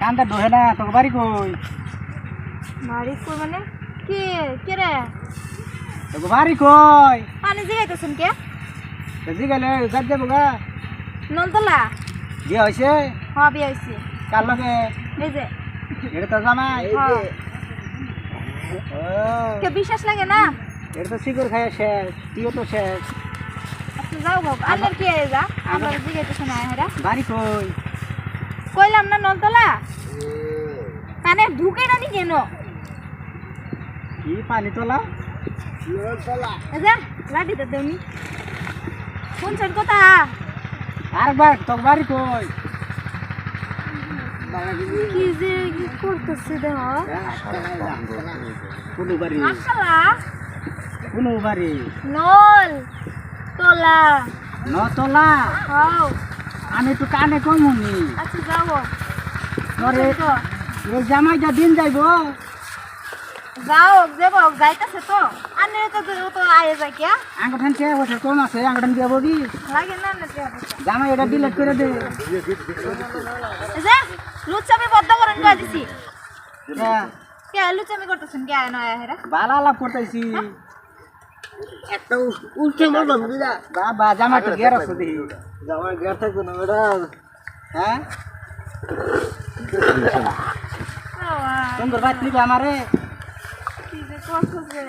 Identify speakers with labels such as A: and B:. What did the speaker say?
A: কান্দা ডোহে না তোকে বাড়ি কই?
B: বাড়ি কই মানে কে কে রে?
A: তোকে বাড়ি কই?
B: পানি জিগাইতেছেন কে?
A: জি গেলে গাছ যাবো গা।
B: নলতলা
A: বিয়ে হয়েছে?
B: বিয়ে হয়েছে।
A: কার লগে?
B: এই যে
A: এটা তো জামাই। ও
B: কে বিশ্বাস লাগে না?
A: এটা তো শিকড় খায় শেষ, তুইও তো শেষ।
B: আপনি যাও হোক আন্নার কে যা আমরা জিগাইতেছেন হেরা
A: বাড়ি কই?
B: কইলাম না নলতলা কানে ঢুকে না নি কেন?
A: কি পানি তোলা?
B: এই যে লাঠিতে দেউনি শুনছেন কথা?
A: আরেকবার তোকে বাড়ি কই?
B: কি যে কি করতেছে দেহ
A: কোনো বাড়ি?
B: আসলা
A: কোনো বাড়ি?
B: নল তোলা
A: নতলা?
B: হাও
A: আমি তো কানে কমুনি।
B: আচ্ছা যাও
A: তোরে এই জামাইটা দিন যাইবো?
B: যাও যাবো যাইতেছে তো আনে তো আয়ে যায় কে
A: আঙ্গুঠান কে বছর কম আছে, আঙ্গুঠান দিয়ে ববি
B: লাগে না না
A: জামাই এটা ডিলেট করে দে।
B: যে লুচ্চামি বদ্ধ করেন কই দিছি
A: হ্যাঁ,
B: কে লুচ্চামি করতেছেন কে নয়া হেরা
A: বালা আলাপ করতেছি।
C: একটা উল্টে মারলাম দিদা।
A: বাবা জামাই তো গের আছে দেখি।
C: জামাই গের থাকবে না ম্যাডাম।
A: হ্যাঁ সুন্দর বাত নিবে আমারে।
B: কি যে করতেছে